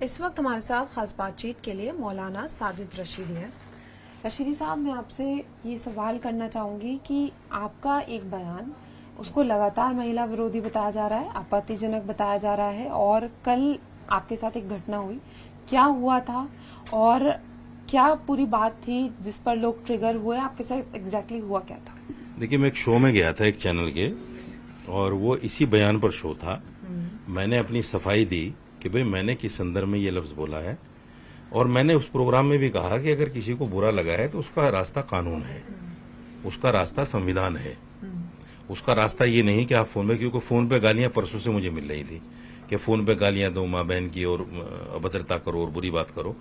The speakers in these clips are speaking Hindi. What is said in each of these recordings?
इस वक्त हमारे साथ खास बातचीत के लिए मौलाना साजिद रशीदी हैं। रशीदी साहब, मैं आपसे ये सवाल करना चाहूंगी कि आपका एक बयान उसको लगातार महिला विरोधी बताया जा रहा है, आपत्तिजनक बताया जा रहा है, और कल आपके साथ एक घटना हुई, क्या हुआ था और क्या पूरी बात थी जिस पर लोग ट्रिगर हुए, आपके साथ एग्जैक्टली हुआ क्या था? देखिए, मैं एक शो में गया था, एक चैनल के, और वो इसी बयान पर शो था। मैंने अपनी सफाई दी कि भाई मैंने किस संदर्भ में ये लफ्ज बोला है, और मैंने उस प्रोग्राम में भी कहा कि अगर किसी को बुरा लगा है तो उसका रास्ता कानून है, उसका रास्ता संविधान है, उसका रास्ता ये नहीं कि आप फोन पे, क्योंकि फोन पे गालियां परसों से मुझे मिल रही थी कि फोन पे गालियां दो माँ बहन की और अभद्रता करो और बुरी बात करो,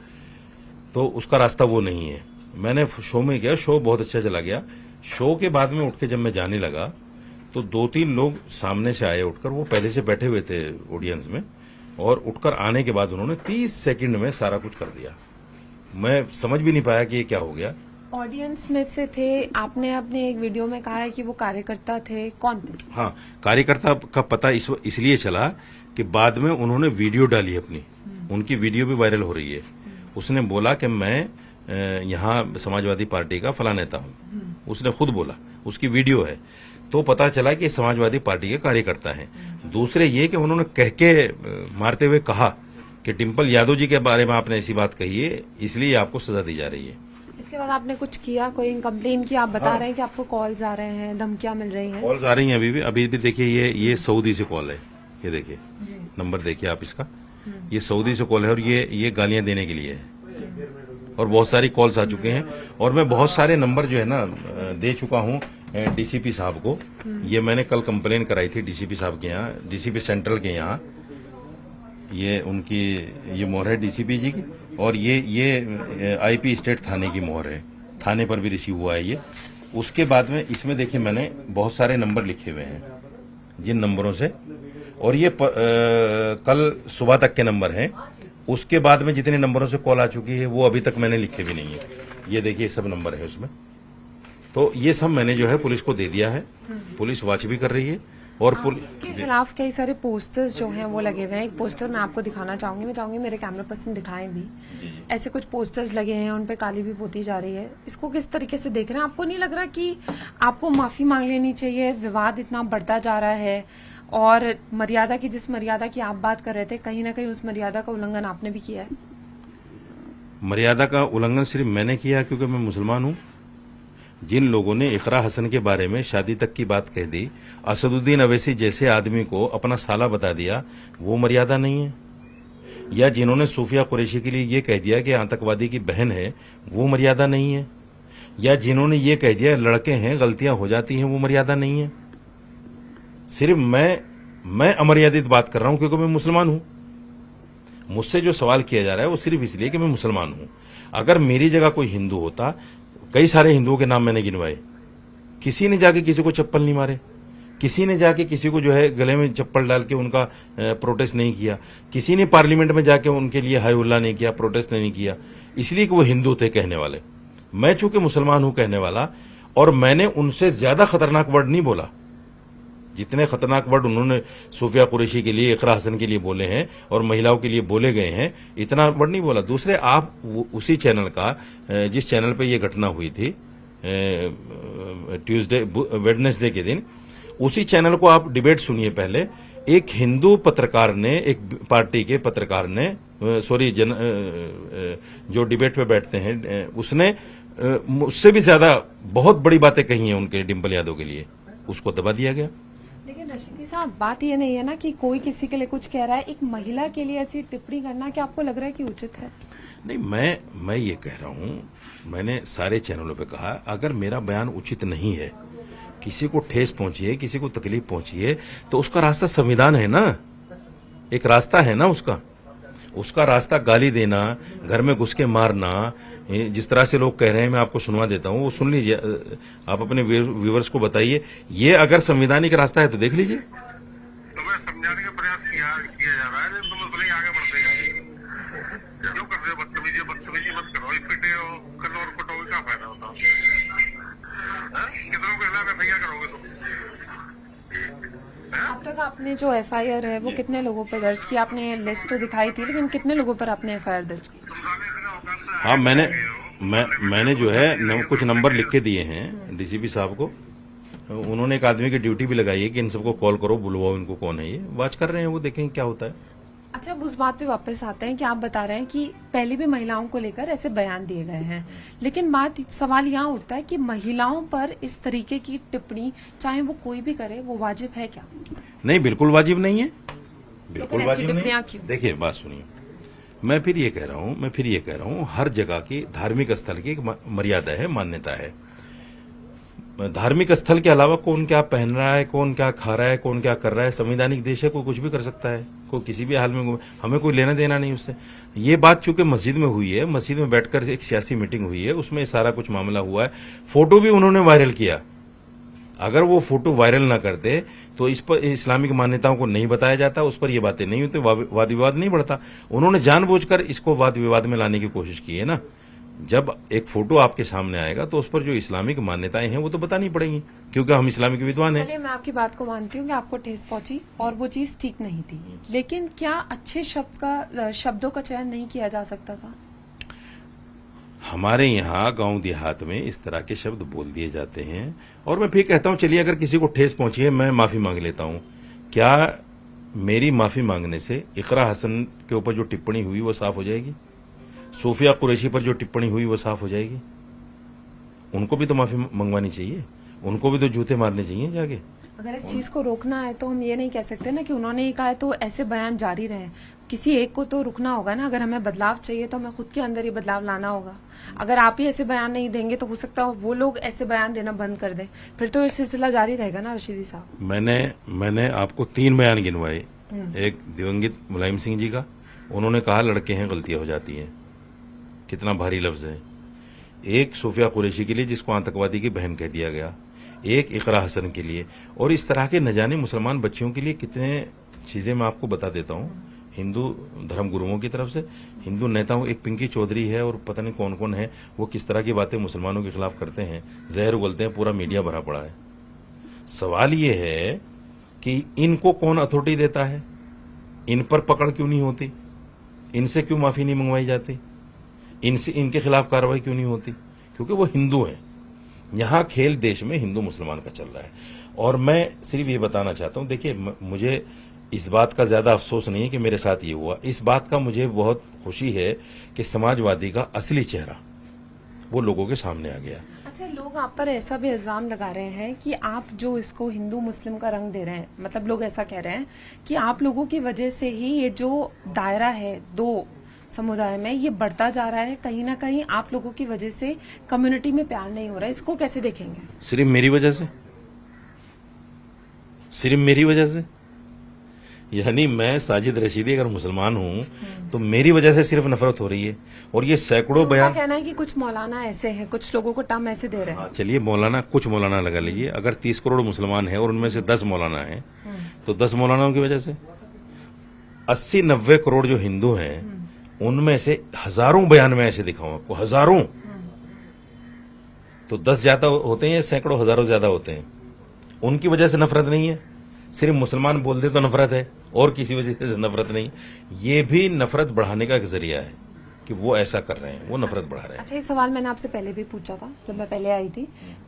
तो उसका रास्ता वो नहीं है। मैंने शो में गया, शो बहुत अच्छा चला गया। शो के बाद में उठ के जब मैं जाने लगा तो 2-3 लोग सामने से आए उठकर, वो पहले से बैठे हुए थे ऑडियंस में, और उठकर आने के बाद उन्होंने 30 सेकंड में सारा कुछ कर दिया। मैं समझ भी नहीं पाया कि ये क्या हो गया। ऑडियंस में से थे, आपने अपने एक वीडियो में कहा है कि वो कार्यकर्ता थे, कौन थे? हाँ, कार्यकर्ता का पता इसलिए चला कि बाद में उन्होंने वीडियो डाली अपनी, उनकी वीडियो भी वायरल हो रही है। उसने बोला कि मैं यहाँ समाजवादी पार्टी का फला नेता हूँ, उसने खुद बोला, उसकी वीडियो है। तो पता चला कि समाजवादी पार्टी के कार्यकर्ता हैं। दूसरे ये कि उन्होंने कह के मारते हुए कहा कि डिम्पल यादव जी के बारे में आपने ऐसी बात कही है, इसलिए आपको सजा दी जा रही है। इसके बाद आपने कुछ किया, कोई कंप्लेन की? आप बता रहे हैं कि आपको कॉल्स आ रहे हैं, धमकियां मिल रही हैं। कॉल्स आ रही हैं अभी भी देखिए, ये सऊदी से कॉल है, ये देखिए नंबर देखिए आप इसका, ये सऊदी से कॉल है और ये गालियां देने के लिए है, और बहुत सारी कॉल्स आ चुके हैं। और मैं बहुत सारे नंबर जो है ना दे चुका हूं डीसीपी साहब को। ये मैंने कल कंप्लेन कराई थी डीसीपी साहब के यहाँ, डीसीपी सेंट्रल के यहाँ। ये उनकी ये मोहर है डीसीपी जी की, और ये आईपी स्टेट थाने की मोहर है, थाने पर भी रिसीव हुआ है ये। उसके बाद में इसमें देखिए मैंने बहुत सारे नंबर लिखे हुए हैं जिन नंबरों से, और ये कल सुबह तक के नंबर हैं। उसके बाद में जितने नंबरों से कॉल आ चुकी है वो अभी तक मैंने लिखे भी नहीं है। ये देखिए सब नंबर है उसमें। तो ये सब मैंने जो है पुलिस को दे दिया है, पुलिस वॉच भी कर रही है। और के खिलाफ कई सारे पोस्टर्स जो हैं वो लगे हुए हैं। एक पोस्टर मैं आपको दिखाना चाहूंगी, मैं चाहूंगी मेरे कैमरा पर्सन दिखाएं भी। ऐसे कुछ पोस्टर्स लगे हैं, उन पे काली भी पोती जा रही है। इसको किस तरीके से देख रहे हैं? आपको नहीं लग रहा कि आपको माफी मांग लेनी चाहिए? विवाद इतना बढ़ता जा रहा है, और मर्यादा की, जिस मर्यादा की आप बात कर रहे थे, कहीं ना कहीं उस मर्यादा का उल्लंघन आपने भी किया है। मर्यादा का उल्लंघन सिर्फ मैंने किया क्योंकि मैं मुसलमान हूं। जिन लोगों ने इकरा हसन के बारे में शादी तक की बात कह दी, असदुद्दीन अवैसी जैसे आदमी को अपना साला बता दिया, वो मर्यादा नहीं है। या जिन्होंने सूफिया कुरैशी के लिए ये कह दिया कि आतंकवादी की बहन है, वो मर्यादा नहीं है। या जिन्होंने ये कह दिया लड़के हैं, गलतियां हो जाती हैं, वो मर्यादा नहीं है। सिर्फ मैं अमर्यादित बात कर रहा हूं क्योंकि मैं मुसलमान हूं। मुझसे जो सवाल किया जा रहा है वो सिर्फ इसलिए कि मैं मुसलमान हूं। अगर मेरी जगह कोई हिंदू होता, कई सारे हिंदुओं के नाम मैंने गिनवाए, किसी ने जाके किसी को चप्पल नहीं मारे, किसी ने जाके किसी को जो है गले में चप्पल डाल के उनका प्रोटेस्ट नहीं किया, किसी ने पार्लियामेंट में जाके उनके लिए हाय उल्ला नहीं किया, प्रोटेस्ट नहीं किया, इसलिए कि वो हिंदू थे कहने वाले। मैं चूंकि मुसलमान हूं कहने वाला, और मैंने उनसे ज्यादा खतरनाक वर्ड नहीं बोला। जितने खतरनाक वर्ड उन्होंने सूफिया कुरैशी के लिए, इकरा हसन के लिए बोले हैं और महिलाओं के लिए बोले गए हैं, इतना वर्ड नहीं बोला। दूसरे, आप उसी चैनल का, जिस चैनल पे ये घटना हुई थी वेडनेसडे के दिन, उसी चैनल को आप डिबेट सुनिए। पहले एक हिंदू पत्रकार ने, एक पार्टी के पत्रकार ने, जो डिबेट पे बैठते हैं, उसने मुझसे भी ज्यादा बहुत बड़ी बातें कही हैं उनके डिम्पल यादव के लिए, उसको दबा दिया गया। लेकिन रशीदी साहब, बात ये नहीं है ना कि कोई किसी के लिए कुछ कह रहा है, एक महिला के लिए ऐसी टिप्पणी करना क्या आपको लग रहा है कि उचित है? नहीं, मैं ये कह रहा हूं, मैंने सारे चैनलों पे कहा, अगर मेरा बयान उचित नहीं है, किसी को ठेस पहुंची है, किसी को तकलीफ पहुंची है, तो उसका रास्ता संविधान है ना, एक रास्ता है ना उसका रास्ता गाली देना, घर में घुस के मारना, जिस तरह से लोग कह रहे हैं, मैं आपको सुनवा देता हूं, वो सुन लीजिए, आप अपने व्यूवर्स को बताइए। ये अगर संवैधानिक रास्ता है तो देख लीजिए। तो मैं समझाने का प्रयास किया जा रहा है, लेकिन तुम उसमें आगे बढ़ते जाओ। क्यों कर रहे हो बदतमीजी मत करो, पिटे हो, कल और कुटोगे, क्या फायदा होता है? कितनों को हिला कर भैया करोगे तुम? अब तक आपने आपने जो एफआईआर है वो कितने लोगों पर दर्ज की? आपने लिस्ट तो दिखाई थी, लेकिन कितने लोगों पर आपने एफआईआर दर्ज की? हाँ, मैंने जो है कुछ नंबर लिख के दिए हैं डीसीपी साहब को। उन्होंने एक आदमी की ड्यूटी भी लगाई है कि इन सबको कॉल करो, बुलवाओ इनको, कौन है ये, वॉच कर रहे हैं वो, देखेंगे क्या होता है। अच्छा, अब उस बात पे वापस आते हैं कि आप बता रहे हैं कि पहले भी महिलाओं को लेकर ऐसे बयान दिए गए हैं, लेकिन सवाल यहाँ उठता है कि महिलाओं पर इस तरीके की टिप्पणी, चाहे वो कोई भी करे, वो वाजिब है क्या? नहीं, बिल्कुल वाजिब नहीं है, बिल्कुल ऐसी वाजिब नहीं। टिप्पणियां क्यों? देखिए, बात सुनिए, मैं फिर ये कह रहा हूँ, हर जगह की धार्मिक स्थल की एक मर्यादा है, मान्यता है। धार्मिक स्थल के अलावा कौन क्या पहन रहा है, कौन क्या खा रहा है, कौन क्या कर रहा है, संवैधानिक देश है, कोई कुछ भी कर सकता है, कोई किसी भी हाल में, हमें कोई लेना देना नहीं उससे। ये बात चूंकि मस्जिद में हुई है, मस्जिद में बैठकर एक सियासी मीटिंग हुई है, उसमें सारा कुछ मामला हुआ है, फोटो भी उन्होंने वायरल किया। अगर वो फोटो वायरल ना करते तो इस पर इस्लामिक मान्यताओं को नहीं बताया जाता, उस पर ये बातें नहीं होती, वाद विवाद नहीं बढ़ता। उन्होंने जानबूझकर इसको वाद विवाद में लाने की कोशिश की है ना। जब एक फोटो आपके सामने आएगा तो उस पर जो इस्लामिक मान्यताएं हैं वो तो बतानी पड़ेंगी, क्योंकि हम इस्लामिक विद्वान हैं। चलिए, मैं आपकी बात को मानती हूँ कि आपको ठेस पहुंची और वो चीज ठीक नहीं थी, लेकिन क्या अच्छे शब्दों का चयन नहीं किया जा सकता था? हमारे यहाँ गांव देहात में इस तरह के शब्द बोल दिए जाते हैं, और मैं फिर कहता हूं, चलिए अगर किसी को ठेस पहुंची है, मैं माफी मांग लेता हूं। क्या मेरी माफी मांगने से इकरा हसन के ऊपर जो टिप्पणी हुई वो साफ हो जाएगी? सोफिया कुरैशी पर जो टिप्पणी हुई वो साफ हो जाएगी? उनको भी तो माफी मंगवानी चाहिए, उनको भी तो जूते मारने चाहिए जाके। अगर इस चीज को रोकना है तो हम ये नहीं कह सकते ना कि उन्होंने ये कहा है तो ऐसे बयान जारी रहे। किसी एक को तो रुकना होगा ना। अगर हमें बदलाव चाहिए तो हमें खुद के अंदर ही बदलाव लाना होगा। अगर आप ही ऐसे बयान नहीं देंगे तो हो सकता है वो लोग ऐसे बयान देना बंद कर दें, फिर तो ये सिलसिला जारी रहेगा ना। रशीदी साहब, मैंने आपको 3 बयान गिनवाए। एक दिवंगत मुलायम सिंह जी का, उन्होंने कहा लड़के हैं, गलतियां हो जाती हैं, कितना भारी लफ्ज है। एक सोफिया कुरैशी के लिए जिसको आतंकवादी की बहन कह दिया गया, एक इकरा हसन के लिए, और इस तरह के न जाने मुसलमान बच्चियों के लिए कितने चीजें मैं आपको बता देता हूं। हिंदू धर्म गुरुओं की तरफ से, हिंदू नेताओं, एक पिंकी चौधरी है और पता नहीं कौन कौन है, वो किस तरह की बातें मुसलमानों के खिलाफ करते हैं, जहर उगलते हैं, पूरा मीडिया भरा पड़ा है। सवाल ये है कि इनको कौन अथॉरिटी देता है? इन पर पकड़ क्यों नहीं होती? इनसे क्यों माफी नहीं मंगवाई जाती? इनके खिलाफ कार्रवाई क्यों नहीं होती? क्योंकि वो हिंदू हैं। यहां खेल देश में हिंदू मुसलमान का चल रहा है। और मैं सिर्फ ये बताना चाहता हूं, देखिए, मुझे इस बात का ज्यादा अफसोस नहीं है कि मेरे साथ ये हुआ। इस बात का मुझे बहुत खुशी है कि समाजवादी का असली चेहरा वो लोगों के सामने आ गया। अच्छा, लोग आप पर ऐसा भी इल्जाम लगा रहे हैं कि आप जो इसको हिंदू मुस्लिम का रंग दे रहे हैं, मतलब लोग ऐसा कह रहे हैं कि आप लोगों की वजह से ही ये जो दायरा है दो समुदाय में, ये बढ़ता जा रहा है। कहीं ना कहीं आप लोगों की वजह से कम्युनिटी में प्यार नहीं हो रहा है। इसको कैसे देखेंगे? सिर्फ मेरी वजह से? सिर्फ मेरी वजह से? यानी मैं साजिद रशीदी अगर मुसलमान हूं तो मेरी वजह से सिर्फ नफरत हो रही है? और ये सैकड़ों बयान, कहना है कि कुछ मौलाना ऐसे हैं, कुछ लोगों को टर्म ऐसे दे रहे हैं। चलिए मौलाना, कुछ मौलाना लगा लीजिए। अगर 30 करोड़ मुसलमान हैं और उनमें से 10 मौलाना हैं, तो 10 मौलानाओं की वजह से 80-90 करोड़ जो हिंदू हैं, उनमें से हजारों बयान में ऐसे दिखाऊं आपको, हजारों। तो 10 ज्यादा होते हैं या सैकड़ों हजारों ज्यादा होते हैं? उनकी वजह से नफरत नहीं है, सिर्फ मुसलमान बोलते तो नफरत है, और किसी वजह से नफरत नहीं। ये भी नफरत बढ़ाने का एक जरिया है कि वो ऐसा कर रहे हैं, वो नफरत बढ़ा रहे हैं। अच्छा, ये सवाल मैंने आपसे पहले भी पूछा था जब मैं पहले आई थी।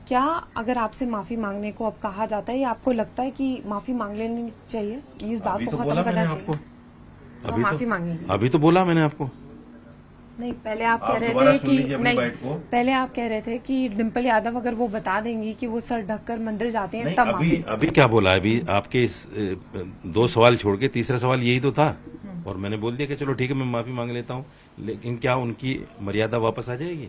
क्या अगर आपसे माफी मांगने को अब कहा जाता है, या आपको लगता है कि माफी मांग लेनी चाहिए, कि इस बात को खत्म करना चाहिए? माफी मांगेंगे? अभी तो बोला मैंने आपको। नहीं, पहले आप कह रहे थे कि नहीं, पहले आप कह रहे थे कि डिम्पल यादव अगर वो बता देंगी कि वो सर ढककर मंदिर जाते हैं तब माफी। अभी क्या बोला? अभी आपके इस 2 सवाल छोड़ के तीसरा सवाल यही तो था, और मैंने बोल दिया कि चलो ठीक है, मैं माफी मांग लेता हूं। लेकिन क्या उनकी मर्यादा वापस आ जाएगी?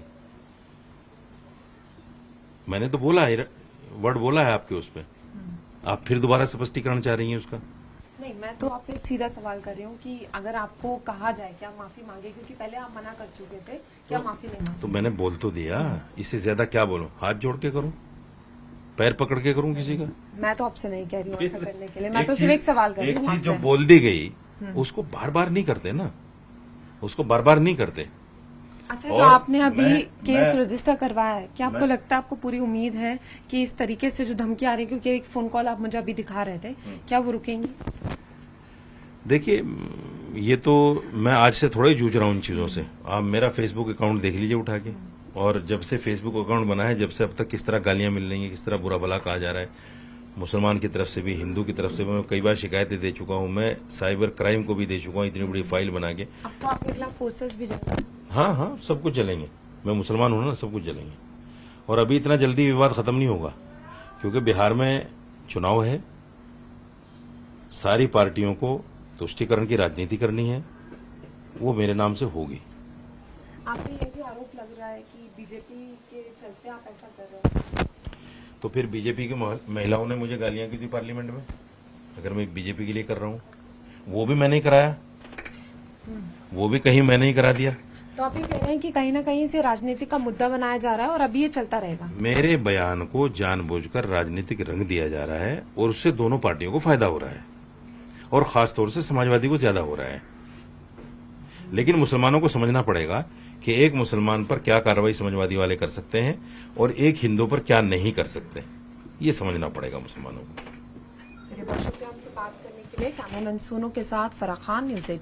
मैंने तो बोला है, वर्ड बोला है आपके उस पर। आप फिर दोबारा स्पष्टीकरण चाह रही हैं उसका? नहीं, मैं तो आपसे एक सीधा सवाल कर रही हूँ कि अगर आपको कहा जाए क्या माफी मांगे, क्योंकि पहले आप मना कर चुके थे, क्या माफी नहीं मांगे? तो मैंने बोल तो दिया, इससे ज्यादा क्या बोलूं? हाथ जोड़ के करूं? पैर पकड़ के करूं किसी का? मैं तो आपसे नहीं कह रही हूँ ऐसा करने के लिए, मैं तो सिर्फ एक सवाल कर रही हूँ। एक चीज जो बोल दी गई उसको बार बार नहीं करते ना, उसको बार बार नहीं करते। अच्छा, जो और आपने अभी केस मैं- रजिस्टर करवाया है, क्या आपको लगता है, आपको पूरी उम्मीद है कि इस तरीके से जो धमकी आ रही है, क्योंकि एक फोन कॉल आप मुझे अभी दिखा रहे थे, क्या वो रुकेंगी? देखिए, ये तो मैं आज से थोड़ा ही जूझ रहा हूँ इन चीज़ों से। आप मेरा फेसबुक अकाउंट देख लीजिए उठा के, और जब से फेसबुक अकाउंट बना है, जब से अब तक किस तरह गालियां मिल रही हैं, किस तरह बुरा भला कहा जा रहा है, मुसलमान की तरफ से भी, हिंदू की तरफ से भी। मैं कई बार शिकायतें दे चुका हूँ, मैं साइबर क्राइम को भी दे चुका हूँ, इतनी बड़ी फाइल बना के। अब तो आपके खिलाफ पोस्टर्स भी जल रहे हैं। हाँ हाँ, सब कुछ चलेंगे। मैं मुसलमान हूं ना, सब कुछ चलेंगे। और अभी इतना जल्दी विवाद खत्म नहीं होगा, क्योंकि बिहार में चुनाव है, सारी पार्टियों को तुष्टीकरण की राजनीति करनी है, वो मेरे नाम से होगी। आप पे ये भी आरोप लग रहा है कि बीजेपी के चलते आप ऐसा कर रहे हैं। तो फिर बीजेपी की महिलाओं ने मुझे गालियां की थी पार्लियामेंट में, अगर मैं बीजेपी के लिए कर रहा हूं, वो भी मैंने ही कराया, वो भी कहीं मैंने ही करा दिया। तो आप ये कह रहे हैं कि कहीं ना कहीं से राजनीति का मुद्दा बनाया जा रहा है और अभी ये चलता रहेगा। मेरे बयान को जानबूझकर राजनीतिक रंग दिया जा रहा है, और उससे दोनों पार्टियों को फायदा हो रहा है, और खासतौर से समाजवादी को ज्यादा हो रहा है। लेकिन मुसलमानों को समझना पड़ेगा कि एक मुसलमान पर क्या कार्रवाई समाजवादी वाले कर सकते हैं और एक हिंदू पर क्या नहीं कर सकते, ये समझना पड़ेगा मुसलमानों को। चलिए, बहुत शुक्रिया हमसे बात करने के लिए। कैमरामैन सोनू के साथ फराह खान, न्यूज़ 18।